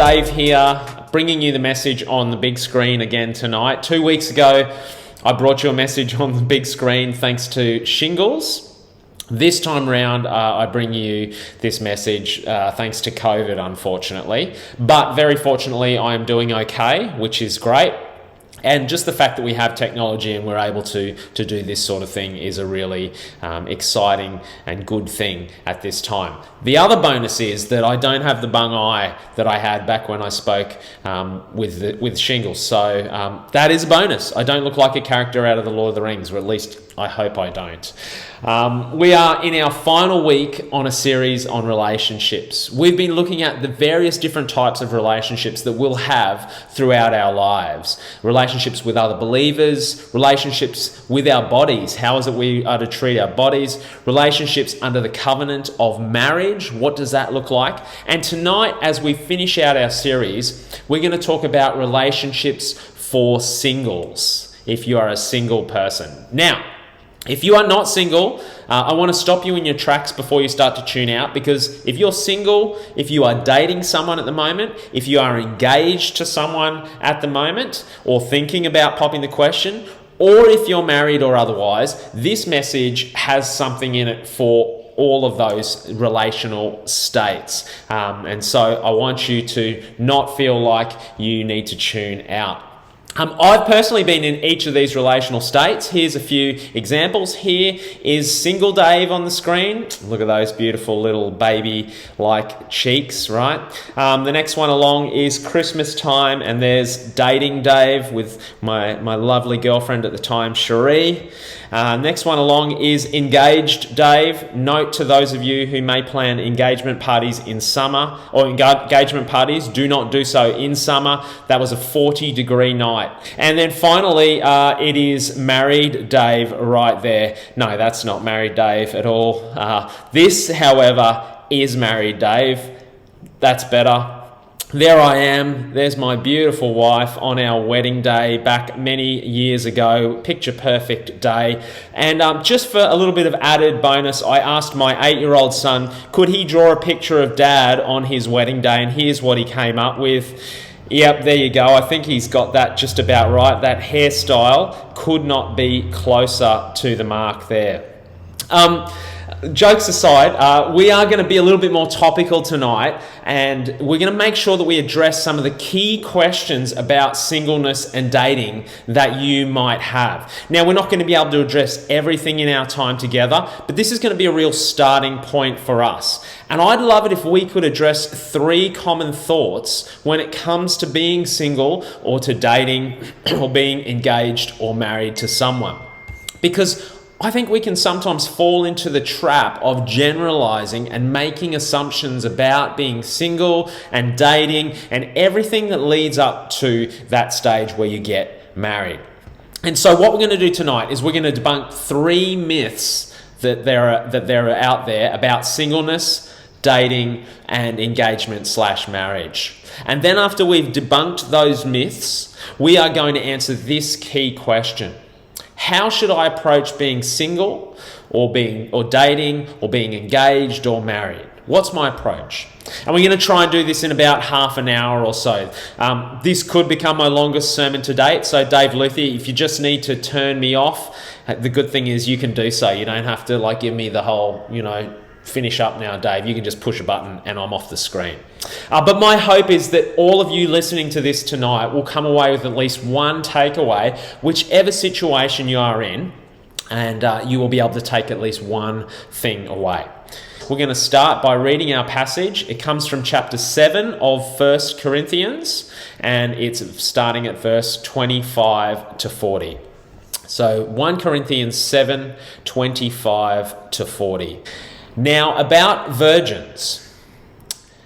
Dave here, bringing you the message on the big screen again tonight. 2 weeks ago, I brought you a message on the big screen thanks to shingles. This time round, I bring you this message thanks to COVID, unfortunately. But very fortunately, I am doing okay, which is great. And just the fact that we have technology and we're able to do this sort of thing is a really exciting and good thing at this time. The other bonus is that I don't have the bung eye that I had back when I spoke with shingles. So that is a bonus. I don't look like a character out of the Lord of the Rings, or at least I hope I don't. We are in our final week on a series on relationships. We've been looking at the various different types of relationships that we'll have throughout our lives. Relationships with other believers, relationships with our bodies. How is it we are to treat our bodies? Relationships under the covenant of marriage. What does that look like? And tonight, as we finish out our series, we're going to talk about relationships for singles, if you are a single person. Now, if you are not single, I want to stop you in your tracks before you start to tune out, because if you're single, if you are dating someone at the moment, if you are engaged to someone at the moment, or thinking about popping the question, or if you're married or otherwise, this message has something in it for all of those relational states. And so I want you to not feel like you need to tune out. I've personally been in each of these relational states. Here's a few examples. Here is single Dave on the screen. Look at those beautiful little baby-like cheeks, right? The next one along is Christmas time, and there's dating Dave with my lovely girlfriend at the time, Cherie. Next one along is engaged Dave. Note to those of you who may plan engagement parties in summer, or engagement parties, do not do so in summer. That was a 40-degree night. And then finally, it is married Dave right there. No, that's not married Dave at all. This, however, is married Dave. That's better. There I am. There's my beautiful wife on our wedding day back many years ago. Picture perfect day. And just for a little bit of added bonus, I asked my 8-year-old son, could he draw a picture of Dad on his wedding day? And here's what he came up with. Yep, there you go. I think he's got that just about right. That hairstyle could not be closer to the mark there. Jokes aside, we are going to be a little bit more topical tonight, and we're going to make sure that we address some of the key questions about singleness and dating that you might have. Now, we're not going to be able to address everything in our time together, but this is going to be a real starting point for us. And I'd love it if we could address 3 common thoughts when it comes to being single or to dating or being engaged or married to someone. Because I think we can sometimes fall into the trap of generalizing and making assumptions about being single and dating and everything that leads up to that stage where you get married. And so what we're going to do tonight is we're going to debunk 3 myths that there are out there about singleness, dating, and engagement/marriage. And then after we've debunked those myths, we are going to answer this key question. How should I approach being single or dating or being engaged or married? What's my approach? And we're going to try and do this in about half an hour or so. This could become my longest sermon to date. So Dave Luthi, if you just need to turn me off, the good thing is you can do so. You don't have to give me the whole, finish up now, Dave. You can just push a button and I'm off the screen. But my hope is that all of you listening to this tonight will come away with at least one takeaway, whichever situation you are in, and you will be able to take at least one thing away. We're going to start by reading our passage. It comes from chapter 7 of 1 Corinthians, and it's starting at verse 25 to 40. So 1 Corinthians 7, 25 to 40. Now, about virgins.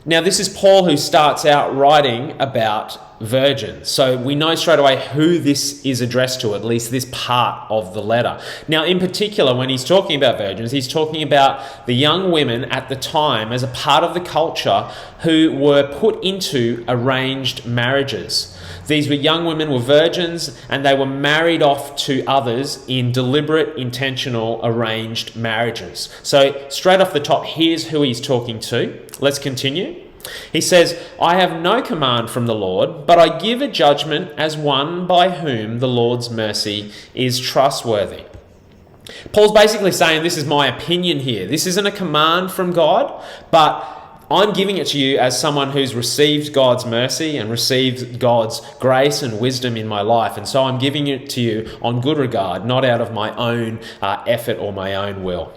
Now, this is Paul who starts out writing about virgins. So we know straight away who this is addressed to, at least this part of the letter. Now, in particular, when he's talking about virgins, he's talking about the young women at the time as a part of the culture who were put into arranged marriages. These were young women, were virgins, and they were married off to others in deliberate, intentional, arranged marriages. So straight off the top, here's who he's talking to. Let's continue. He says, I have no command from the Lord, but I give a judgment as one by whom the Lord's mercy is trustworthy. Paul's basically saying, this is my opinion here. This isn't a command from God, but I'm giving it to you as someone who's received God's mercy and received God's grace and wisdom in my life. And so I'm giving it to you on good regard, not out of my own effort or my own will.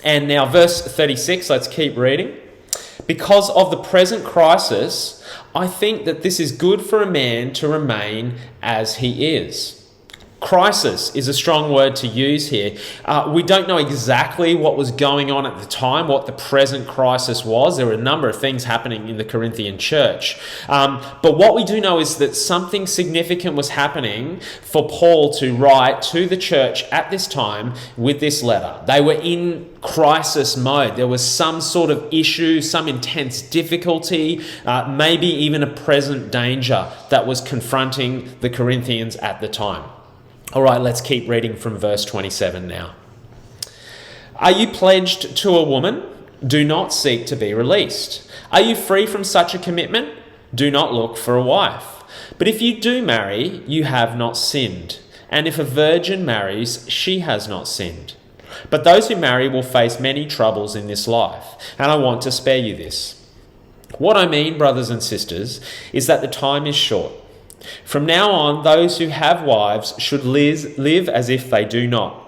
And now verse 36, let's keep reading. Because of the present crisis, I think that this is good for a man to remain as he is. Crisis is a strong word to use here. We don't know exactly what was going on at the time, what the present crisis was. There were a number of things happening in the Corinthian church. But what we do know is that something significant was happening for Paul to write to the church at this time with this letter. They were in crisis mode. There was some sort of issue, some intense difficulty, maybe even a present danger that was confronting the Corinthians at the time. All right, let's keep reading from verse 27 now. Are you pledged to a woman? Do not seek to be released. Are you free from such a commitment? Do not look for a wife. But if you do marry, you have not sinned. And if a virgin marries, she has not sinned. But those who marry will face many troubles in this life, and I want to spare you this. What I mean, brothers and sisters, is that the time is short. From now on, those who have wives should live as if they do not.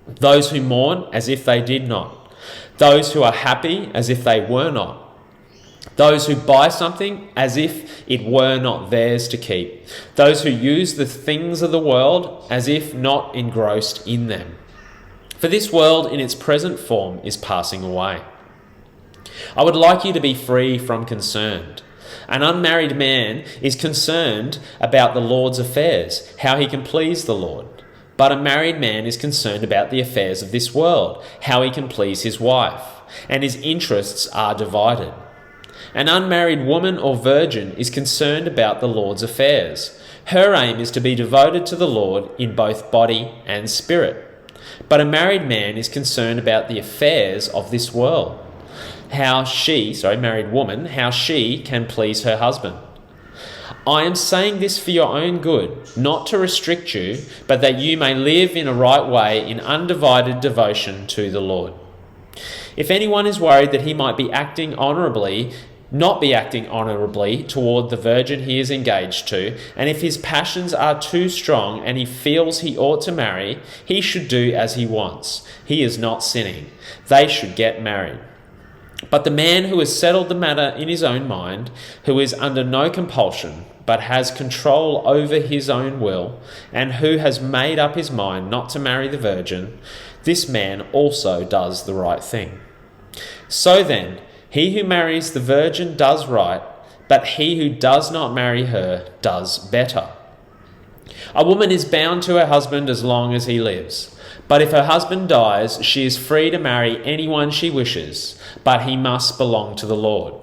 Those who mourn as if they did not. Those who are happy as if they were not. Those who buy something as if it were not theirs to keep. Those who use the things of the world as if not engrossed in them. For this world in its present form is passing away. I would like you to be free from concern. An unmarried man is concerned about the Lord's affairs, how he can please the Lord. But a married man is concerned about the affairs of this world, how he can please his wife, and his interests are divided. An unmarried woman or virgin is concerned about the Lord's affairs. Her aim is to be devoted to the Lord in both body and spirit. But a married man is concerned about the affairs of this world. Married woman, how she can please her husband. I am saying this for your own good, not to restrict you, but that you may live in a right way in undivided devotion to the Lord. If anyone is worried that he might be not be acting honourably toward the virgin he is engaged to, and if his passions are too strong and he feels he ought to marry, he should do as he wants. He is not sinning. They should get married. But the man who has settled the matter in his own mind, who is under no compulsion, but has control over his own will, and who has made up his mind not to marry the virgin, this man also does the right thing. So then, he who marries the virgin does right, but he who does not marry her does better. A woman is bound to her husband as long as he lives. But if her husband dies, she is free to marry anyone she wishes, but he must belong to the Lord.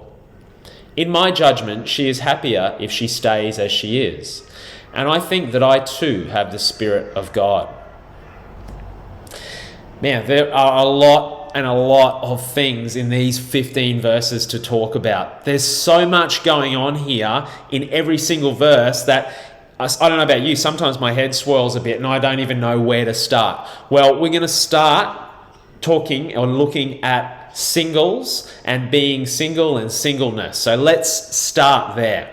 In my judgment, she is happier if she stays as she is, and I think that I too have the Spirit of God. Now, there are a lot of things in these 15 verses to talk about. There's so much going on here in every single verse that I don't know about you, sometimes my head swirls a bit and I don't even know where to start. Well, we're going to start talking or looking at singles and being single and singleness. So let's start there.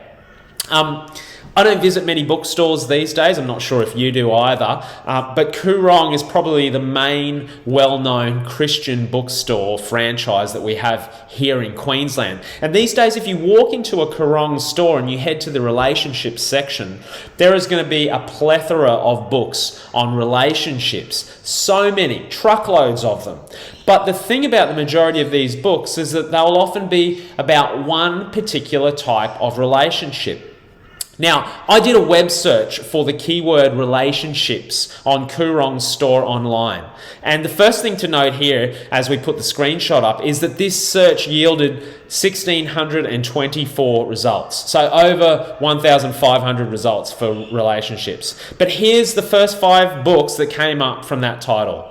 I don't visit many bookstores these days. I'm not sure if you do either. But Koorong is probably the main well-known Christian bookstore franchise that we have here in Queensland. And these days, if you walk into a Koorong store and you head to the relationships section, there is going to be a plethora of books on relationships. So many, truckloads of them. But the thing about the majority of these books is that they'll often be about one particular type of relationship. Now, I did a web search for the keyword relationships on Koorong's store online. And the first thing to note here, as we put the screenshot up, is that this search yielded 1,624 results. So over 1,500 results for relationships. But here's the first 5 books that came up from that title,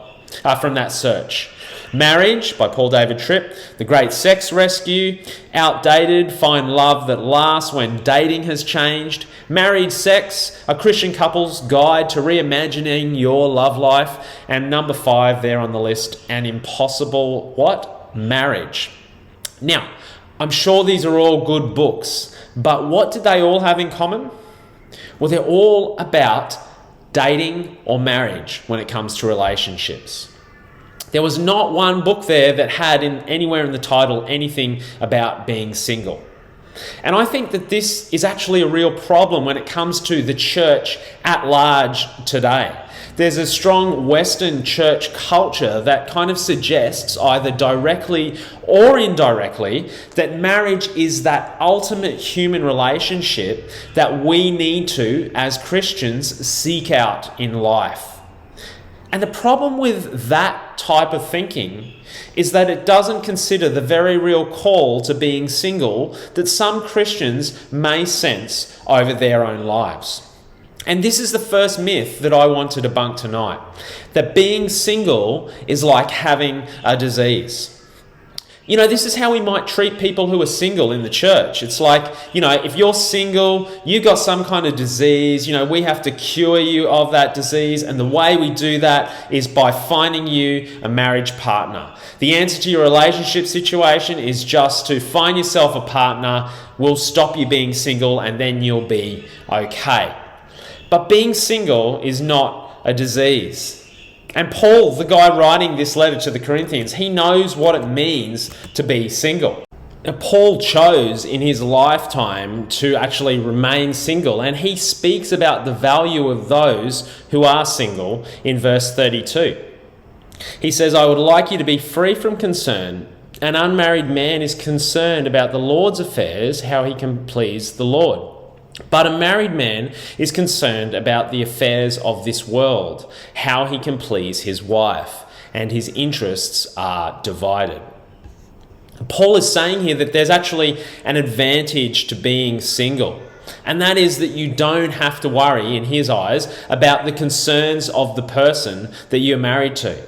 from that search. Marriage by Paul David Tripp, The Great Sex Rescue, Outdated, Find Love That Lasts When Dating Has Changed, Married Sex, A Christian Couple's Guide to Reimagining Your Love Life, and number 5 there on the list, An Impossible what? Marriage. Now, I'm sure these are all good books, but what did they all have in common? Well, they're all about dating or marriage when it comes to relationships. There was not one book there that had anywhere in the title anything about being single. And I think that this is actually a real problem when it comes to the church at large today. There's a strong Western church culture that kind of suggests, either directly or indirectly, that marriage is that ultimate human relationship that we need to, as Christians, seek out in life. And the problem with that type of thinking is that it doesn't consider the very real call to being single that some Christians may sense over their own lives. And this is the first myth that I want to debunk tonight, that being single is like having a disease. You know, this is how we might treat people who are single in the church. It's like, you know, if you're single, you've got some kind of disease, you know, we have to cure you of that disease. And the way we do that is by finding you a marriage partner. The answer to your relationship situation is just to find yourself a partner. We'll stop you being single and then you'll be okay. But being single is not a disease. And Paul, the guy writing this letter to the Corinthians, he knows what it means to be single. Now, Paul chose in his lifetime to actually remain single, and he speaks about the value of those who are single in verse 32. He says, I would like you to be free from concern. An unmarried man is concerned about the Lord's affairs, how he can please the Lord. But a married man is concerned about the affairs of this world, how he can please his wife, and his interests are divided. Paul is saying here that there's actually an advantage to being single, and that is that you don't have to worry, in his eyes, about the concerns of the person that you're married to.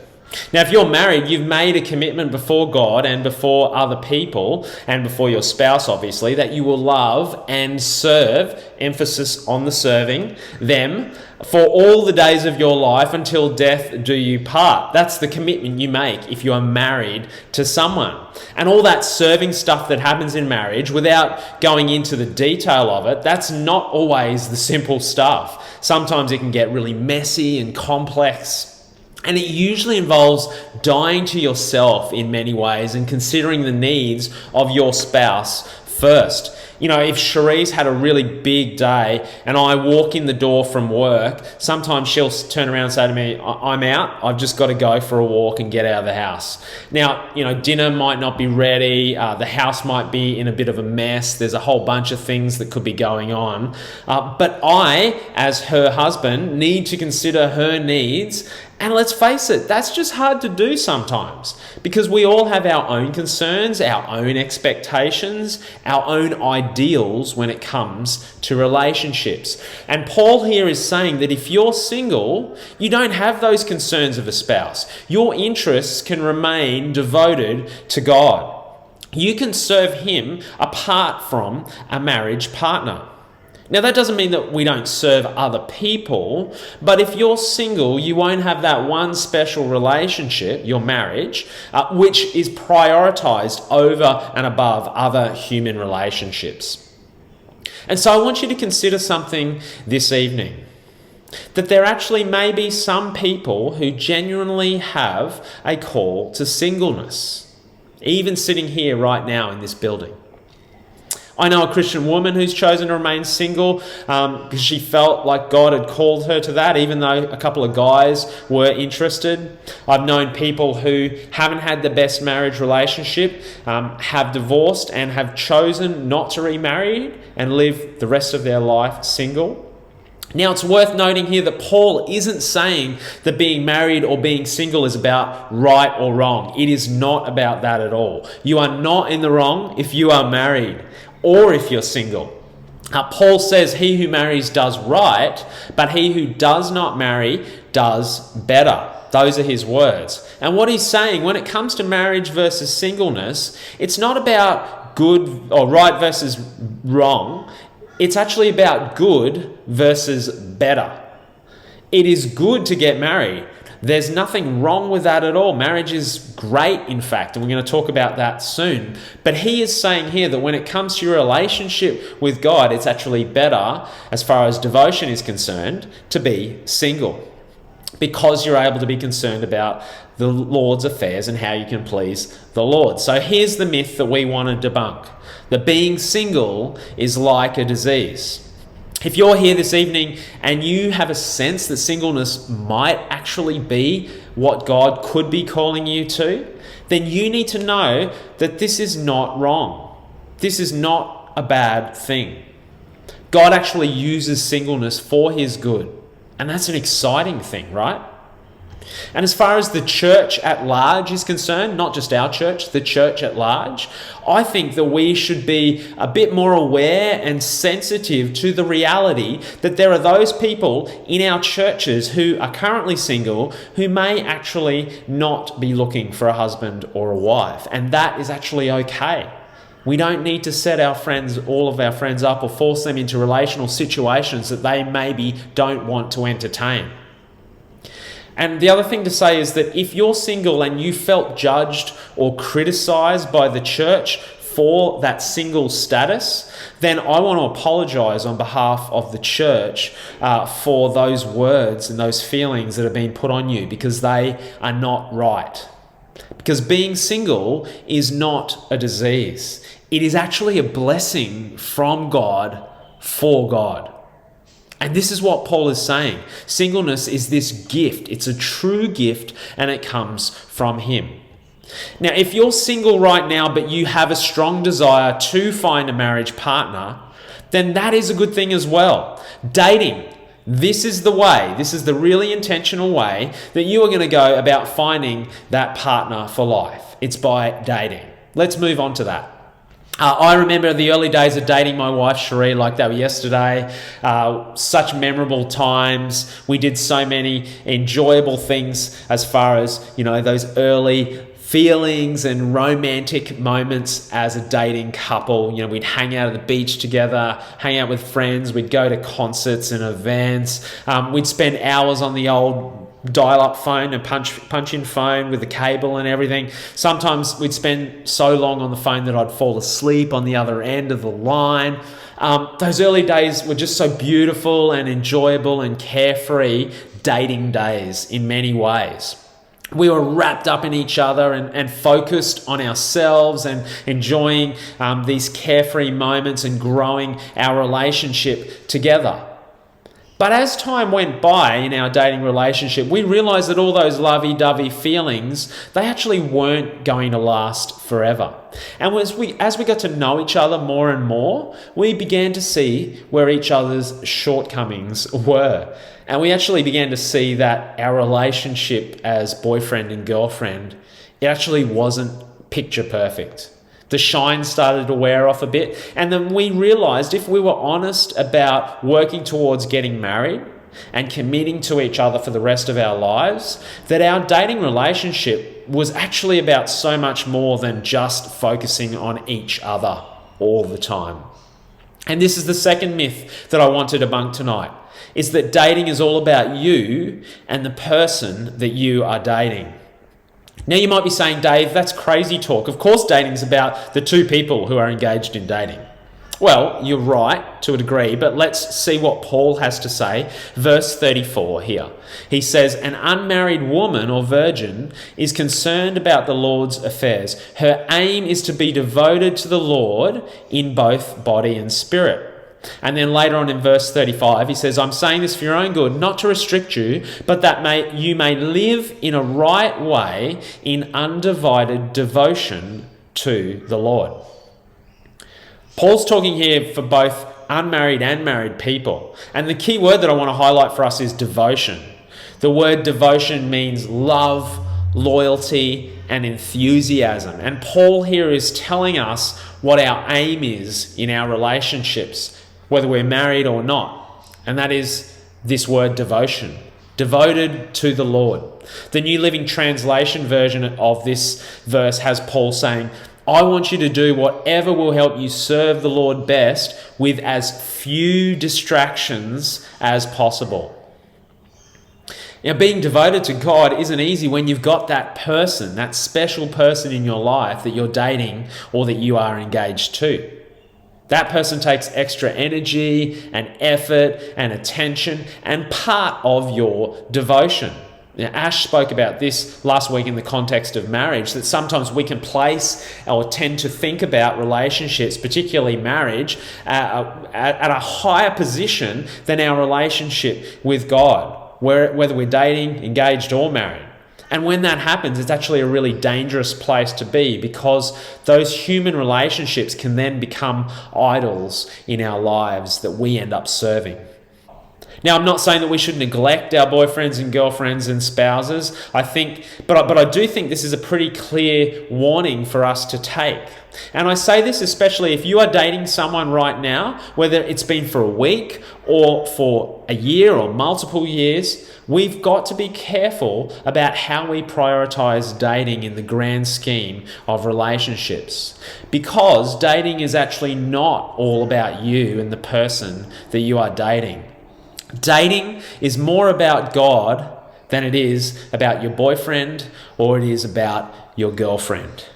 Now, if you're married, you've made a commitment before God and before other people and before your spouse, obviously, that you will love and serve, emphasis on the serving, them for all the days of your life until death do you part. That's the commitment you make if you are married to someone. And all that serving stuff that happens in marriage, without going into the detail of it, that's not always the simple stuff. Sometimes it can get really messy and complex. And it usually involves dying to yourself in many ways and considering the needs of your spouse first. You know, if Cherise had a really big day and I walk in the door from work, sometimes she'll turn around and say to me, I'm out, I've just got to go for a walk and get out of the house. Now, you know, dinner might not be ready, the house might be in a bit of a mess, there's a whole bunch of things that could be going on. But I, as her husband, need to consider her needs. And let's face it, that's just hard to do sometimes because we all have our own concerns, our own expectations, our own ideals when it comes to relationships. And Paul here is saying that if you're single, you don't have those concerns of a spouse. Your interests can remain devoted to God. You can serve him apart from a marriage partner. Now, that doesn't mean that we don't serve other people, but if you're single, you won't have that one special relationship, your marriage, which is prioritized over and above other human relationships. And so I want you to consider something this evening, that there actually may be some people who genuinely have a call to singleness, even sitting here right now in this building. I know a Christian woman who's chosen to remain single because she felt like God had called her to that, even though a couple of guys were interested. I've known people who haven't had the best marriage relationship, have divorced and have chosen not to remarry and live the rest of their life single. Now, it's worth noting here that Paul isn't saying that being married or being single is about right or wrong. It is not about that at all. You are not in the wrong if you are married or if you're single. Paul says, he who marries does right, but he who does not marry does better. Those are his words. And what he's saying, when it comes to marriage versus singleness, it's not about good or right versus wrong. It's actually about good versus better. It is good to get married. There's nothing wrong with that at all. Marriage is great, in fact, and we're going to talk about that soon. But he is saying here that when it comes to your relationship with God, it's actually better, as far as devotion is concerned, to be single, because you're able to be concerned about the Lord's affairs and how you can please the Lord. So here's the myth that we want to debunk, that being single is like a disease. If you're here this evening and you have a sense that singleness might actually be what God could be calling you to, then you need to know that this is not wrong. This is not a bad thing. God actually uses singleness for his good. And that's an exciting thing, right? And as far as the church at large is concerned, not just our church, the church at large, I think that we should be a bit more aware and sensitive to the reality that there are those people in our churches who are currently single who may actually not be looking for a husband or a wife. And that is actually okay. We don't need to set all of our friends up or force them into relational situations that they maybe don't want to entertain. And the other thing to say is that if you're single and you felt judged or criticized by the church for that single status, then I want to apologize on behalf of the church for those words and those feelings that have been put on you, because they are not right. Because being single is not a disease. It is actually a blessing from God for God. And this is what Paul is saying. Singleness is this gift. It's a true gift, and it comes from him. Now, if you're single right now, but you have a strong desire to find a marriage partner, then that is a good thing as well. Dating. This is the way, this is the really intentional way that you are going to go about finding that partner for life. It's by dating. Let's move on to that. I remember the early days of dating my wife, Cherie, like they were yesterday. Such memorable times. We did so many enjoyable things as far as, those early feelings and romantic moments as a dating couple. We'd hang out at the beach together, hang out with friends, we'd go to concerts and events. We'd spend hours on the old dial-up phone and punch-in phone with the cable and everything. Sometimes we'd spend so long on the phone that I'd fall asleep on the other end of the line. Those early days were just so beautiful and enjoyable and carefree dating days in many ways. We were wrapped up in each other and focused on ourselves and enjoying these carefree moments and growing our relationship together. But as time went by in our dating relationship, we realized that all those lovey-dovey feelings, they actually weren't going to last forever. And as we got to know each other more and more, we began to see where each other's shortcomings were. And we actually began to see that our relationship as boyfriend and girlfriend, it actually wasn't picture perfect. The shine started to wear off a bit. And then we realized if we were honest about working towards getting married and committing to each other for the rest of our lives, that our dating relationship was actually about so much more than just focusing on each other all the time. And this is the second myth that I want to debunk tonight, is that dating is all about you and the person that you are dating. Now you might be saying, Dave, that's crazy talk. Of course dating's about the two people who are engaged in dating. Well, you're right to a degree, but let's see what Paul has to say. Verse 34 here. He says, an unmarried woman or virgin is concerned about the Lord's affairs. Her aim is to be devoted to the Lord in both body and spirit. And then later on in verse 35, he says, I'm saying this for your own good, not to restrict you, but that you may live in a right way in undivided devotion to the Lord. Paul's talking here for both unmarried and married people. And the key word that I want to highlight for us is devotion. The word devotion means love, loyalty, and enthusiasm. And Paul here is telling us what our aim is in our relationships. whether we're married or not. And that is this word devotion. Devoted to the Lord. The New Living Translation version of this verse has Paul saying, I want you to do whatever will help you serve the Lord best with as few distractions as possible. Now, being devoted to God isn't easy when you've got that person, that special person in your life that you're dating or that you are engaged to. That person takes extra energy and effort and attention and part of your devotion. Now, Ash spoke about this last week in the context of marriage, that sometimes we can place or tend to think about relationships, particularly marriage, at a higher position than our relationship with God, whether we're dating, engaged or married. And when that happens, it's actually a really dangerous place to be, because those human relationships can then become idols in our lives that we end up serving. Now, I'm not saying that we should neglect our boyfriends and girlfriends and spouses. I do think this is a pretty clear warning for us to take. And I say this especially if you are dating someone right now, whether it's been for a week or for a year or multiple years, we've got to be careful about how we prioritize dating in the grand scheme of relationships. Because dating is actually not all about you and the person that you are dating. Dating is more about God than it is about your boyfriend or it is about your girlfriend.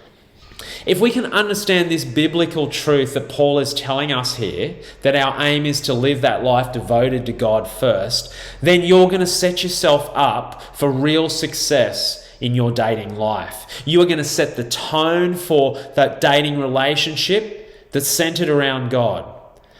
If we can understand this biblical truth that Paul is telling us here, that our aim is to live that life devoted to God first, then you're going to set yourself up for real success in your dating life. You are going to set the tone for that dating relationship that's centered around God.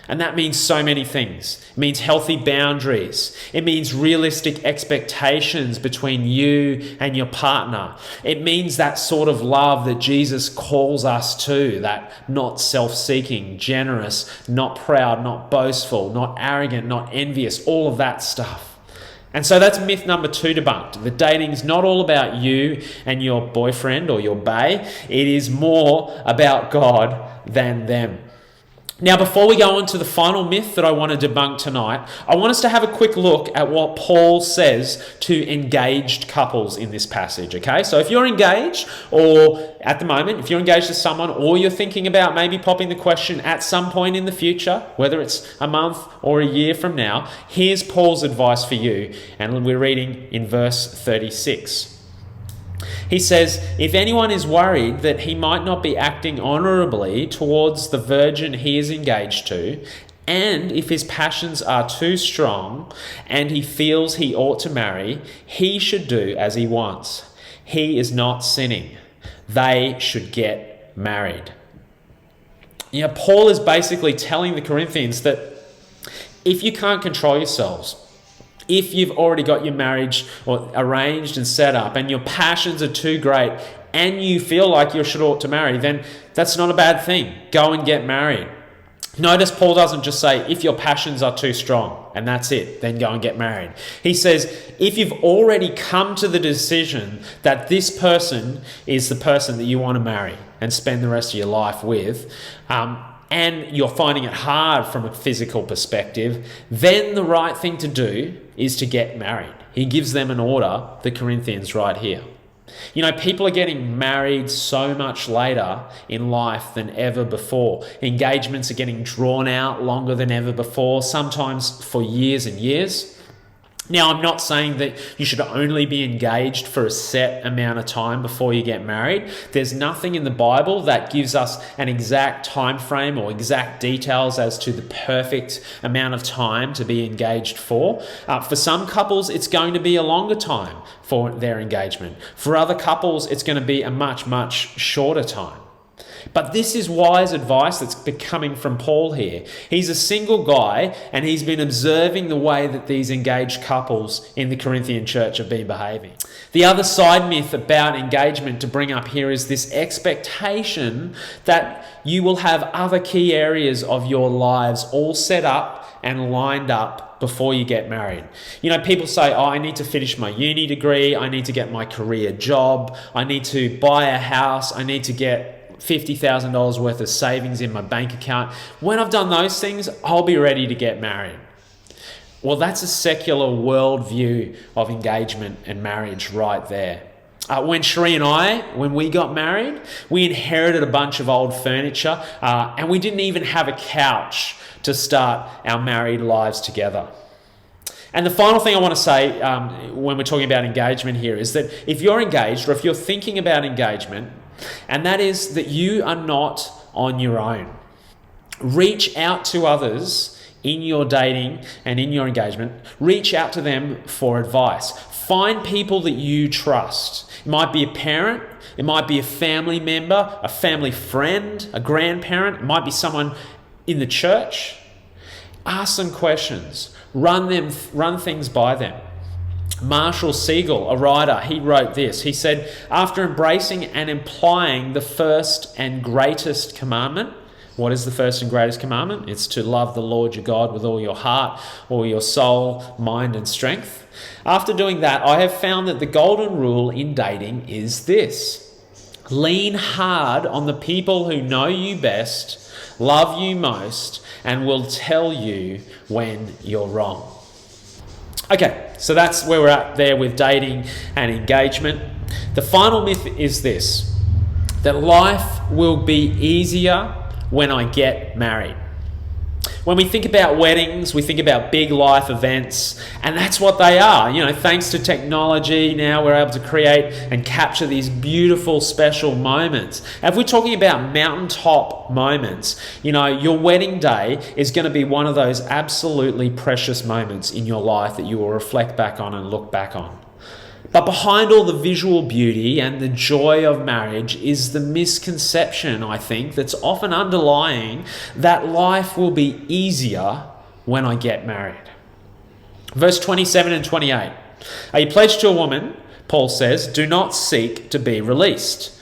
And that means so many things. It means healthy boundaries. It means realistic expectations between you and your partner. It means that sort of love that Jesus calls us to, that not self-seeking, generous, not proud, not boastful, not arrogant, not envious, all of that stuff. And so that's myth number 2 debunked. That dating is not all about you and your boyfriend or your bae. It is more about God than them. Now, before we go on to the final myth that I want to debunk tonight, I want us to have a quick look at what Paul says to engaged couples in this passage, okay? So if you're engaged, or at the moment, if you're engaged to someone, or you're thinking about maybe popping the question at some point in the future, whether it's a month or a year from now, here's Paul's advice for you. And we're reading in verse 36. He says, if anyone is worried that he might not be acting honourably towards the virgin he is engaged to, and if his passions are too strong and he feels he ought to marry, he should do as he wants. He is not sinning. They should get married. You know, Paul is basically telling the Corinthians that if you can't control yourselves, if you've already got your marriage or arranged and set up and your passions are too great and you feel like you should ought to marry, then that's not a bad thing. Go and get married. Notice Paul doesn't just say, if your passions are too strong and that's it, then go and get married. He says, if you've already come to the decision that this person is the person that you want to marry and spend the rest of your life with, and you're finding it hard from a physical perspective, then the right thing to do is to get married. He gives them an order, the Corinthians, right here. You know, people are getting married so much later in life than ever before. Engagements are getting drawn out longer than ever before, sometimes for years and years. Now, I'm not saying that you should only be engaged for a set amount of time before you get married. There's nothing in the Bible that gives us an exact time frame or exact details as to the perfect amount of time to be engaged for. For some couples, it's going to be a longer time for their engagement. For other couples, it's going to be a much, much shorter time. But this is wise advice that's coming from Paul here. He's a single guy and he's been observing the way that these engaged couples in the Corinthian church have been behaving. The other side myth about engagement to bring up here is this expectation that you will have other key areas of your lives all set up and lined up before you get married. You know, people say, I need to finish my uni degree, I need to get my career job, I need to buy a house, I need to get $50,000 worth of savings in my bank account. When I've done those things, I'll be ready to get married. Well, that's a secular worldview of engagement and marriage right there. When Cherie and I, when we got married, we inherited a bunch of old furniture and we didn't even have a couch to start our married lives together. And the final thing I want to say when we're talking about engagement here is that if you're engaged or if you're thinking about engagement, and that is that you are not on your own. Reach out to others in your dating and in your engagement. Reach out to them for advice. Find people that you trust. It might be a parent, it might be a family member, a family friend, a grandparent, it might be someone in the church. Ask them questions. Run things by them. Marshall Siegel, a writer, he wrote this. He said, after embracing and implying the first and greatest commandment, what is the first and greatest commandment? It's to love the Lord your God with all your heart, all your soul, mind, and strength. After doing that, I have found that the golden rule in dating is this: lean hard on the people who know you best, love you most, and will tell you when you're wrong. Okay, so that's where we're at there with dating and engagement. The final myth is this: that life will be easier when I get married. When we think about weddings, we think about big life events, and that's what they are. You know, thanks to technology, now we're able to create and capture these beautiful, special moments. And if we're talking about mountaintop moments, you know, your wedding day is going to be one of those absolutely precious moments in your life that you will reflect back on and look back on. But behind all the visual beauty and the joy of marriage is the misconception, I think, that's often underlying that life will be easier when I get married. Verse 27 and 28. Are you pledged to a woman? Paul says, do not seek to be released.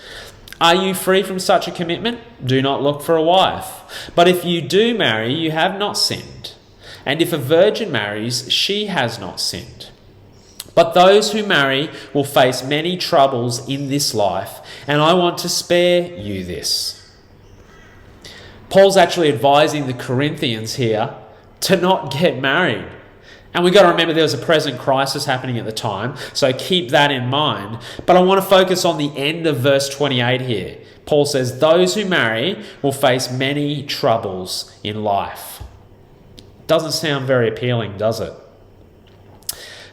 Are you free from such a commitment? Do not look for a wife. But if you do marry, you have not sinned. And if a virgin marries, she has not sinned. But those who marry will face many troubles in this life, and I want to spare you this. Paul's actually advising the Corinthians here to not get married. And we've got to remember there was a present crisis happening at the time, so keep that in mind. But I want to focus on the end of verse 28 here. Paul says, those who marry will face many troubles in life. Doesn't sound very appealing, does it?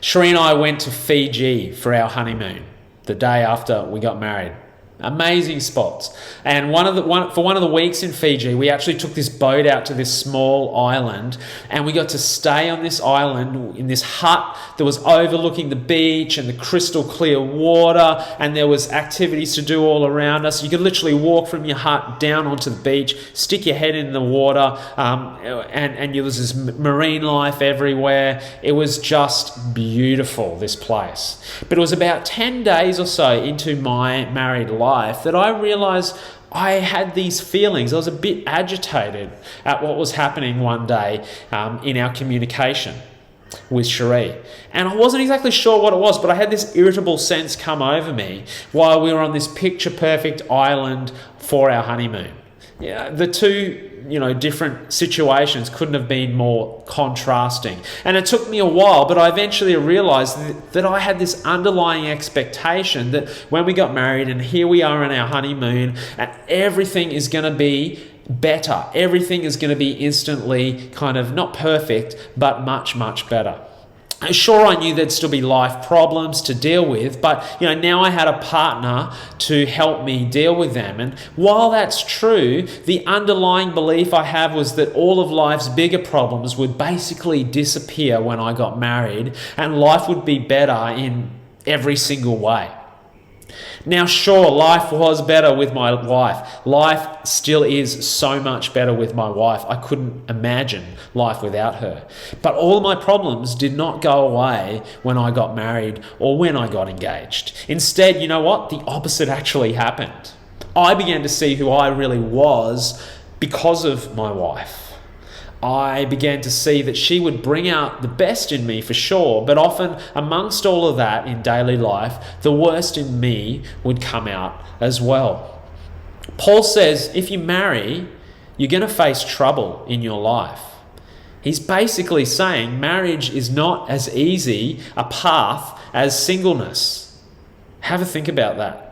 Cherie and I went to Fiji for our honeymoon the day after we got married. Amazing spots. And for one of the weeks in Fiji, we actually took this boat out to this small island, and we got to stay on this island in this hut that was overlooking the beach and the crystal clear water, and there was activities to do all around us. You could literally walk from your hut down onto the beach, stick your head in the water, and there was this marine life everywhere. It was just beautiful, this place. But it was about 10 days or so into my married life that I realized I had these feelings. I was a bit agitated at what was happening one day in our communication with Cherie. And I wasn't exactly sure what it was, but I had this irritable sense come over me while we were on this picture-perfect island for our honeymoon. Yeah, the two different situations couldn't have been more contrasting. And it took me a while, but I eventually realized that I had this underlying expectation that when we got married and here we are on our honeymoon, and everything is going to be better. Everything is going to be instantly kind of not perfect, but much, much better. Sure, I knew there'd still be life problems to deal with, but now I had a partner to help me deal with them. And while that's true, the underlying belief I have was that all of life's bigger problems would basically disappear when I got married, and life would be better in every single way. Now, sure, life was better with my wife. Life still is so much better with my wife. I couldn't imagine life without her. But all my problems did not go away when I got married or when I got engaged. Instead, you know what? The opposite actually happened. I began to see who I really was because of my wife. I began to see that she would bring out the best in me for sure, but often amongst all of that in daily life, the worst in me would come out as well. Paul says if you marry, you're going to face trouble in your life. He's basically saying marriage is not as easy a path as singleness. Have a think about that.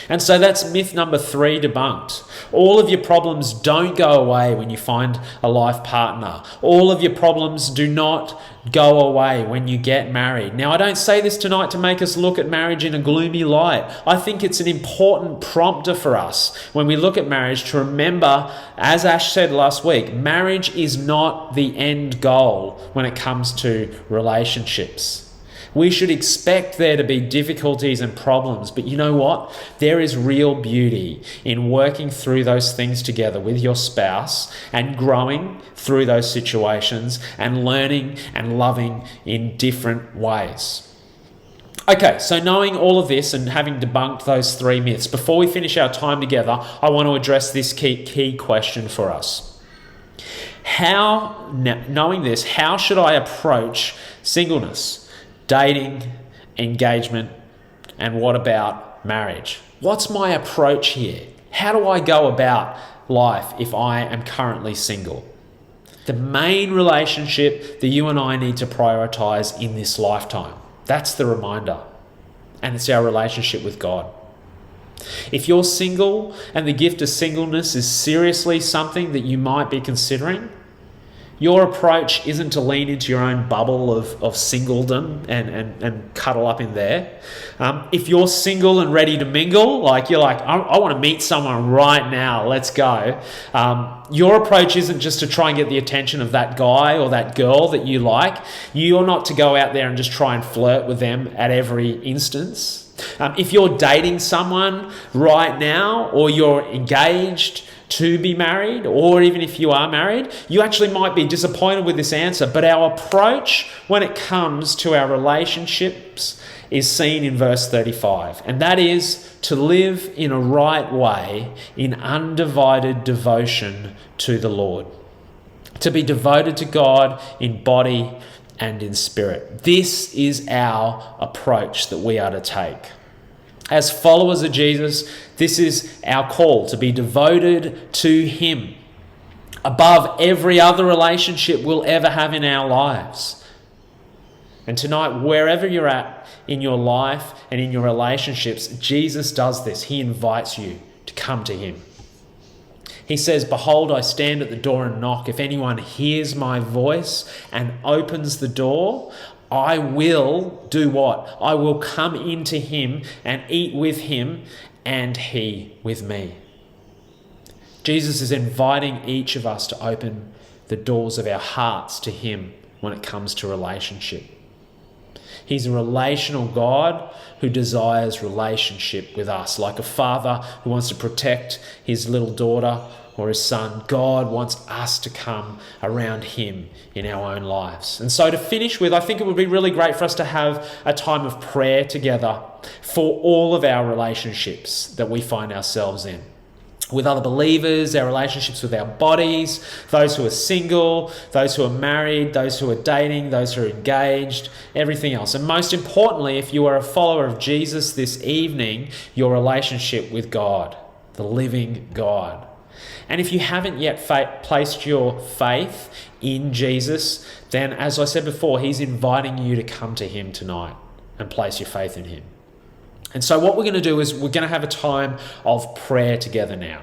And so that's myth number 3 debunked. All of your problems don't go away when you find a life partner. All of your problems do not go away when you get married. Now, I don't say this tonight to make us look at marriage in a gloomy light. I think it's an important prompter for us when we look at marriage to remember, as Ash said last week, marriage is not the end goal when it comes to relationships. We should expect there to be difficulties and problems, but you know what? There is real beauty in working through those things together with your spouse and growing through those situations and learning and loving in different ways. Okay, so knowing all of this and having debunked those 3 myths, before we finish our time together, I want to address this key question for us. Knowing this, how should I approach singleness? Dating, engagement, and what about marriage? What's my approach here? How do I go about life if I am currently single? The main relationship that you and I need to prioritize in this lifetime. That's the reminder. And it's our relationship with God. If you're single and the gift of singleness is seriously something that you might be considering, your approach isn't to lean into your own bubble of singledom and cuddle up in there. If you're single and ready to mingle, like you're like, I want to meet someone right now, let's go. Your approach isn't just to try and get the attention of that guy or that girl that you like. You're not to go out there and just try and flirt with them at every instance. If you're dating someone right now or you're engaged to be married, or even if you are married, you actually might be disappointed with this answer, but our approach when it comes to our relationships is seen in verse 35, and that is to live in a right way in undivided devotion to the Lord, to be devoted to God in body and in spirit. This is our approach that we are to take. As followers of Jesus, this is our call to be devoted to Him above every other relationship we'll ever have in our lives. And tonight, wherever you're at in your life and in your relationships, Jesus does this. He invites you to come to Him. He says, "Behold, I stand at the door and knock. If anyone hears my voice and opens the door, I will do what? I will come into him and eat with him and he with me." Jesus is inviting each of us to open the doors of our hearts to Him when it comes to relationship. He's a relational God who desires relationship with us. Like a father who wants to protect his little daughter or his son, God wants us to come around Him in our own lives. And so to finish with, I think it would be really great for us to have a time of prayer together for all of our relationships that we find ourselves in. With other believers, our relationships with our bodies, those who are single, those who are married, those who are dating, those who are engaged, everything else. And most importantly, if you are a follower of Jesus this evening, your relationship with God, the living God. And if you haven't yet placed your faith in Jesus, then as I said before, He's inviting you to come to Him tonight and place your faith in Him. And so what we're going to do is we're going to have a time of prayer together now.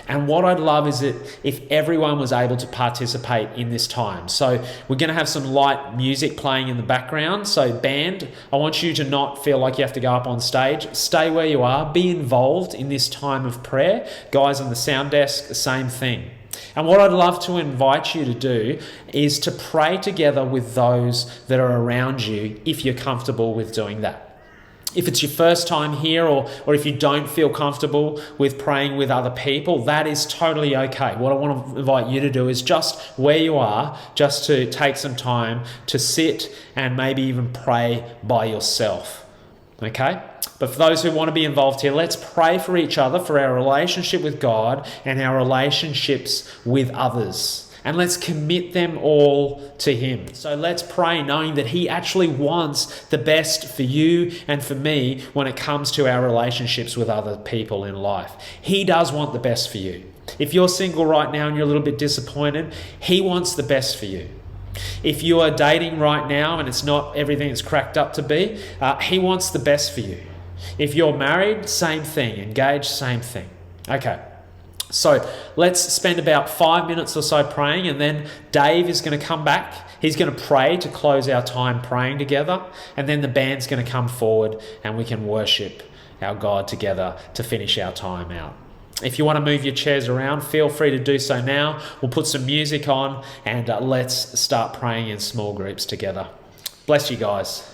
And what I'd love is that if everyone was able to participate in this time. So we're going to have some light music playing in the background. So band, I want you to not feel like you have to go up on stage. Stay where you are. Be involved in this time of prayer. Guys on the sound desk, the same thing. And what I'd love to invite you to do is to pray together with those that are around you if you're comfortable with doing that. If it's your first time here or if you don't feel comfortable with praying with other people, that is totally okay. What I want to invite you to do is just where you are, just to take some time to sit and maybe even pray by yourself. Okay? But for those who want to be involved here, let's pray for each other, for our relationship with God and our relationships with others. and let's commit them all to Him. So let's pray knowing that He actually wants the best for you and for me when it comes to our relationships with other people in life. He does want the best for you. If you're single right now and you're a little bit disappointed, He wants the best for you. If you are dating right now and it's not everything it's cracked up to be, He wants the best for you. If you're married, same thing. Engaged, same thing. Okay, so let's spend about 5 minutes or so praying, and then Dave is going to come back. He's going to pray to close our time praying together, and then the band's going to come forward and we can worship our God together to finish our time out. If you want to move your chairs around, feel free to do so now. We'll put some music on and let's start praying in small groups together. Bless you guys.